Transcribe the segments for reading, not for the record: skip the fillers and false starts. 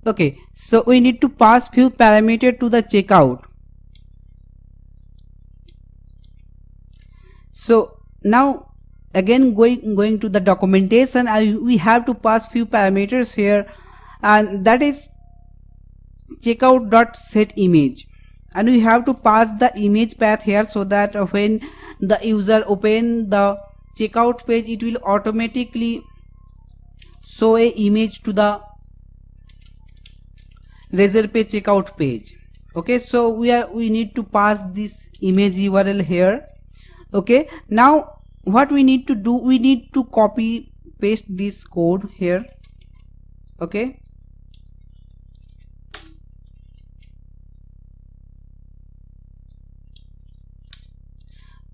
Okay, so we need to pass few parameters to the checkout. So now again going to the documentation, we have to pass few parameters here, and that is checkout.setImage, and we have to pass the image path here, so that when the user open the checkout page, it will automatically show a image to the Razorpay checkout page. Okay, so we need to pass this image URL here. Okay, now what we need to do, we need to copy paste this code here. Okay,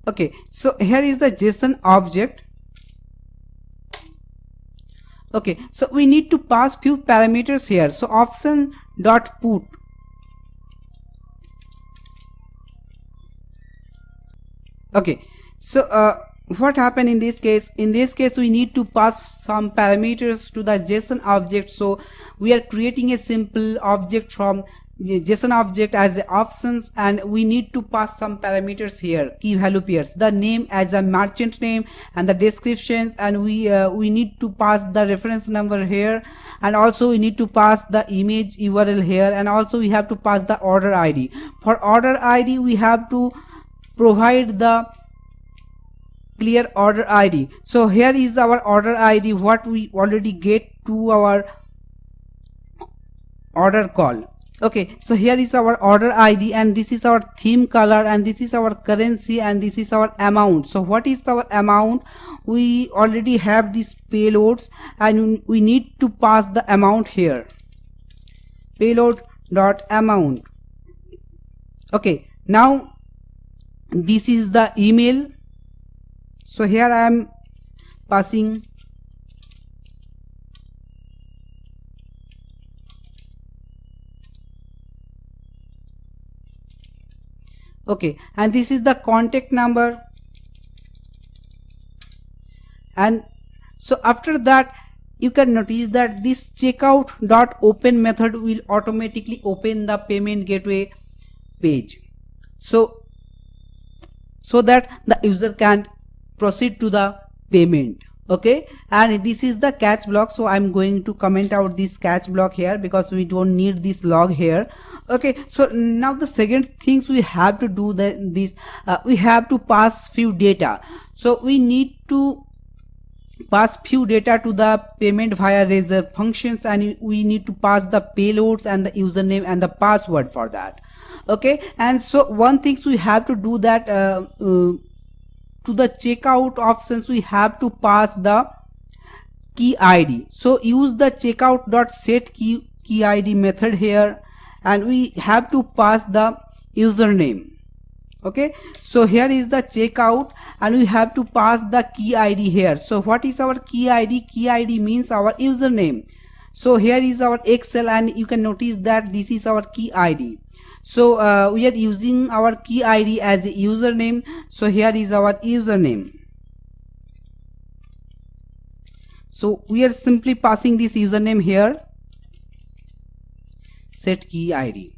okay, so here is the JSON object. Okay, so we need to pass few parameters here. So option dot put. Okay, so what happened in this case? In this case, we need to pass some parameters to the JSON object. So we are creating a simple object from JSON object as the options, and we need to pass some parameters here, key value pairs, the name as a merchant name and the descriptions, and we need to pass the reference number here, and also we need to pass the image URL here, and also we have to pass the order ID. For order ID, we have to provide the clear order ID. So here is our order ID, what we already get to our order call. Okay, so here is our order ID, and this is our theme color, and this is our currency, and this is our amount. So what is our amount? We already have these payloads, and we need to pass the amount here, payload dot amount. Okay, now this is the email. So here I am passing okay, and this is the contact number. And so after that, you can notice that this checkout.open method will automatically open the payment gateway page, so that the user can proceed to the payment. Okay, and this is the catch block, so I'm going to comment out this catch block here because we don't need this log here. Okay, so now the second things we have to do, we have to pass few data. So we need to pass few data to the payment via Razor functions, and we need to pass the payloads and the username and the password for that. Okay, and so one things we have to do that to the checkout options, we have to pass the key ID. So use the checkout.set key ID method here, and we have to pass the username. Okay, so here is the checkout, and we have to pass the key ID here. So what is our key ID? Key ID means our username. So here is our Excel, and you can notice that this is our key ID. So we are using our key ID as a username. So here is our username. So we are simply passing this username here, set key ID.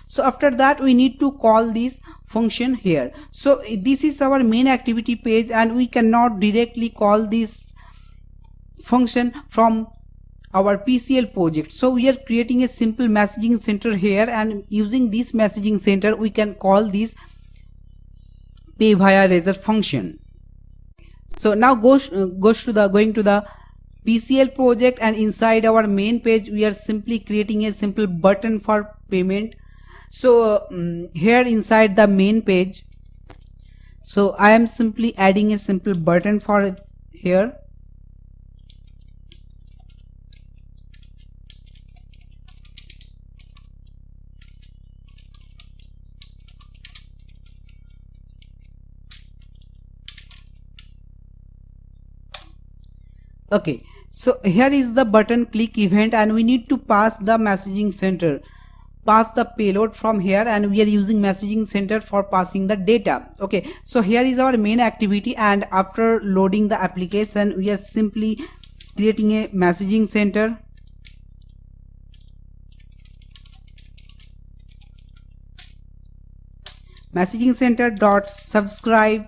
So after that, we need to call this function here. So this is our main activity page, and we cannot directly call this function from our PCL project. So we are creating a simple messaging center here, and using this messaging center, we can call this pay via Razor function. So now going to the PCL project, and inside our main page, we are simply creating a simple button for payment. So here inside the main page, so I am simply adding a simple button for it here. Okay, so here is the button click event, and we need to pass the messaging center, pass the payload from here, and we are using messaging center for passing the data. Okay, so here is our main activity, and after loading the application, we are simply creating a messaging center. messaging center dot subscribe,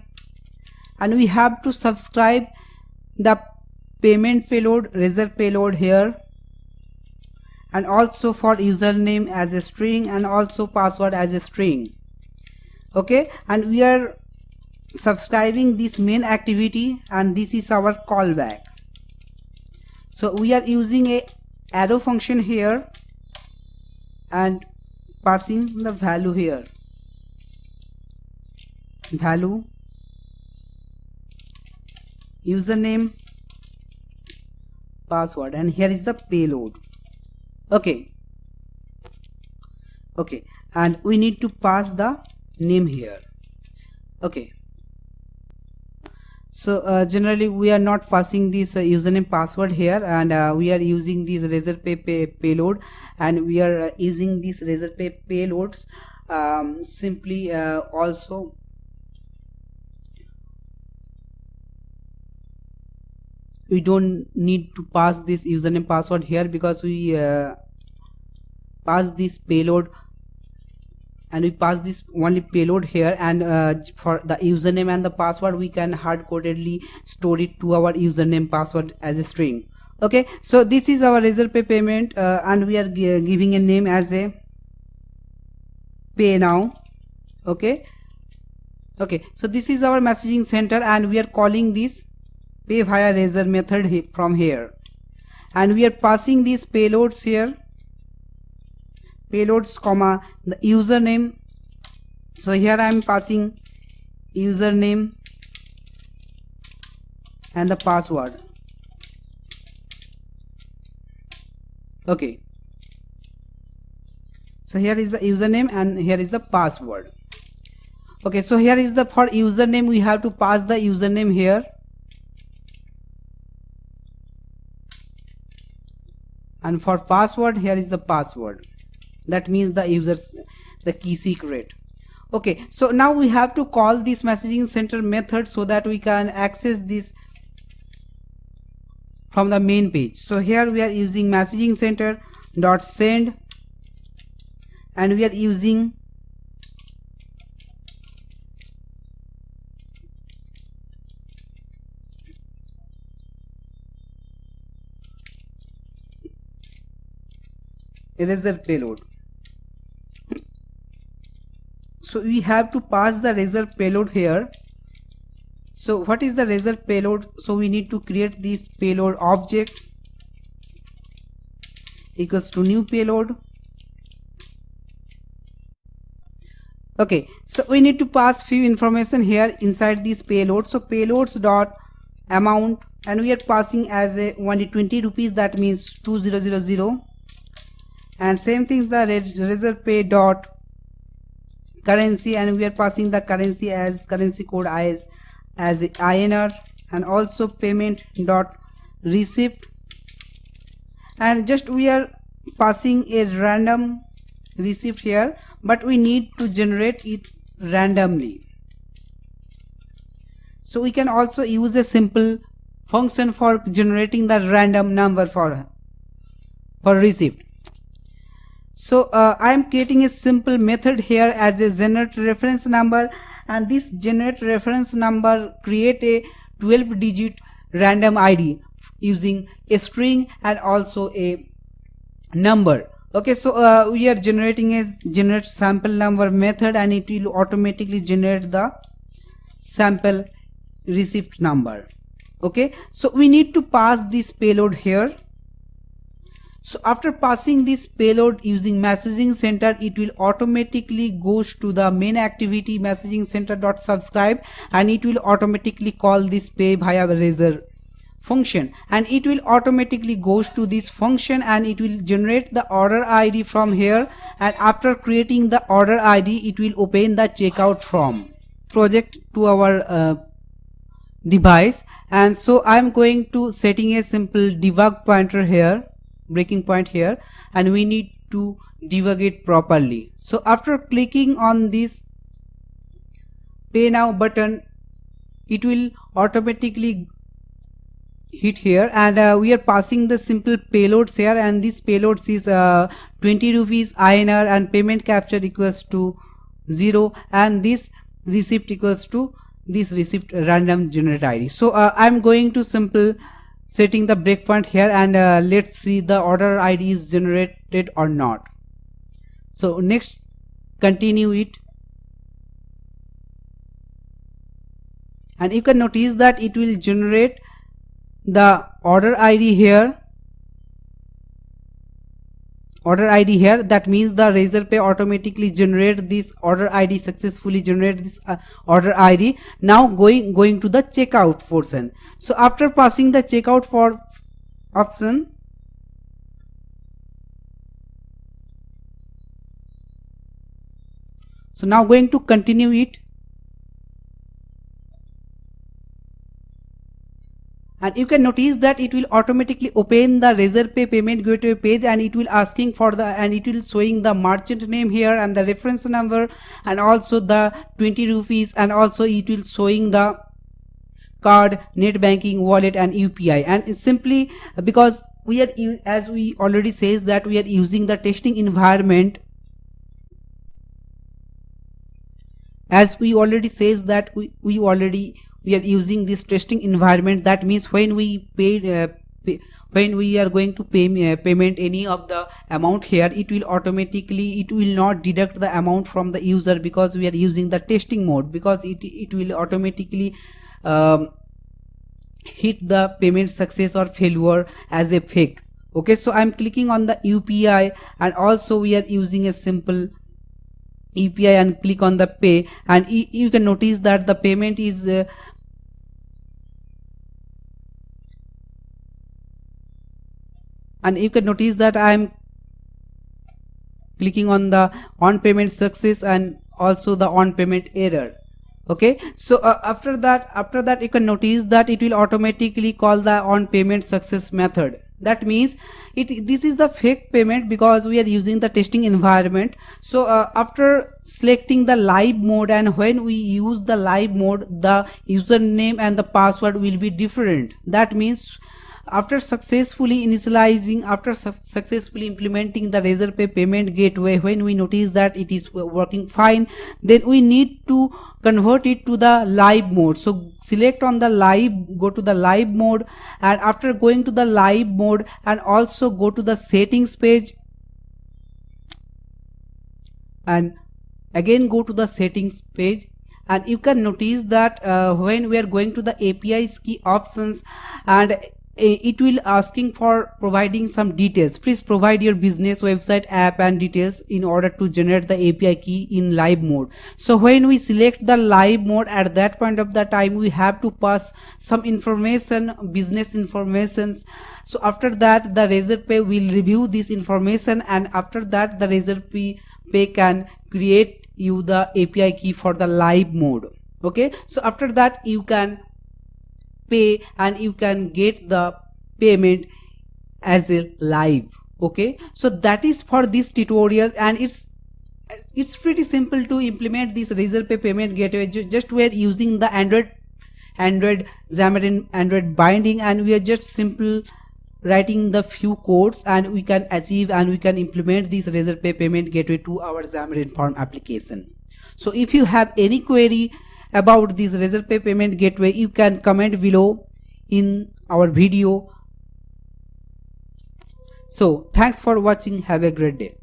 and we have to subscribe the payment payload, Razor payload here, and also for username as a string and also password as a string. Okay, and we are subscribing this main activity, and this is our callback. So we are using a arrow function here and passing the value here, value, username, password, and here is the payload. Okay, and we need to pass the name here. Okay, so generally we are not passing this username password here, and we are using this Razorpay payload, and we are using these Razorpay payloads simply also we don't need to pass this username password here, because we pass this payload, and we pass this only payload here, and for the username and the password we can hard-codedly store it to our username password as a string. Okay, so this is our Razorpay payment, and we are giving a name as a pay now. Okay, so this is our messaging center, and we are calling this pay via Razor method from here, and we are passing these payloads here, payloads comma the username. So here I am passing username and the password. Okay, so here is the username and here is the password. Okay, so here is the, for username we have to pass the username here, and for password here is the password, that means the user's the key secret. Okay, so now we have to call this messaging center method so that we can access this from the main page. So here we are using messaging center dot send, and we are using Razor payload. So we have to pass the Razor payload here. So what is the Razor payload? So we need to create this payload object equals to new payload. Okay, so we need to pass few information here inside this payload. So payloads dot amount, and we are passing as a 120 rupees, that means 2000, and same thing the Razorpay dot currency, and we are passing the currency as currency code as INR, and also payment dot receipt, and just we are passing a random receipt here, but we need to generate it randomly. So we can also use a simple function for generating the random number for receipt. So I am creating a simple method here as a generate reference number, and this generate reference number create a 12-digit random ID using a string and also a number. Okay, so we are generating a generate sample number method, and it will automatically generate the sample receipt number. Okay, so we need to pass this payload here. So after passing this payload using messaging center, it will automatically goes to the main activity messaging center dot subscribe, and it will automatically call this pay via Razor function, and it will automatically goes to this function, and it will generate the order ID from here, and after creating the order ID it will open the checkout from project to our device. And so I am going to setting a simple debug pointer here, breaking point here, and we need to debug it properly. So after clicking on this pay now button, it will automatically hit here, and we are passing the simple payloads here, and this payloads is 20 rupees INR, and payment capture equals to 0, and this receipt equals to this receipt random generate ID. So I'm going to simple setting the breakpoint here, and let's see the order ID is generated or not. So next, continue it, and you can notice that it will generate the order ID here. That means the Razorpay automatically generate this order ID, successfully generate this order ID. Now going to the checkout portion. So after passing the checkout for option, so now going to continue it, and you can notice that it will automatically open the Razorpay payment gateway page, and it will asking for the, and it will showing the merchant name here and the reference number, and also the 20 rupees, and also it will showing the card, net banking, wallet, and UPI. And it's simply because we are, as we already says, that we are using the testing environment, as we already says that we are using this testing environment. That means when we when we are going to pay payment any of the amount here, it will not deduct the amount from the user, because we are using the testing mode, because it will automatically hit the payment success or failure as a fake. Okay, so I'm clicking on the UPI, and also we are using a simple UPI, and click on the pay, and you can notice that the payment is and you can notice that I am clicking on the on payment success and also the on payment error. Okay, so after that you can notice that it will automatically call the on payment success method. That means this is the fake payment, because we are using the testing environment. So after selecting the live mode, and when we use the live mode, the username and the password will be different. That means after successfully initializing, after successfully implementing the Razorpay payment gateway, when we notice that it is working fine, then we need to convert it to the live mode. So select on the live, go to the live mode, and after going to the live mode, and also go to the settings page, and again go to the settings page, and you can notice that when we are going to the APIs key options, and it will asking for providing some details. Please provide your business, website, app, and details in order to generate the API key in live mode. So when we select the live mode, at that point of the time we have to pass some information, business informations. So after that the Razorpay will review this information, and after that the Razorpay can create you the API key for the live mode. Okay, so after that you can pay, and you can get the payment as a live. Okay, so that is for this tutorial, and it's pretty simple to implement this Razorpay payment gateway. Just we are using the Android Xamarin Android binding, and we are just simple writing the few codes, and we can achieve and we can implement this Razorpay payment gateway to our Xamarin Form application. So if you have any query about this Razorpay payment gateway, you can comment below in our video. So thanks for watching. Have a great day.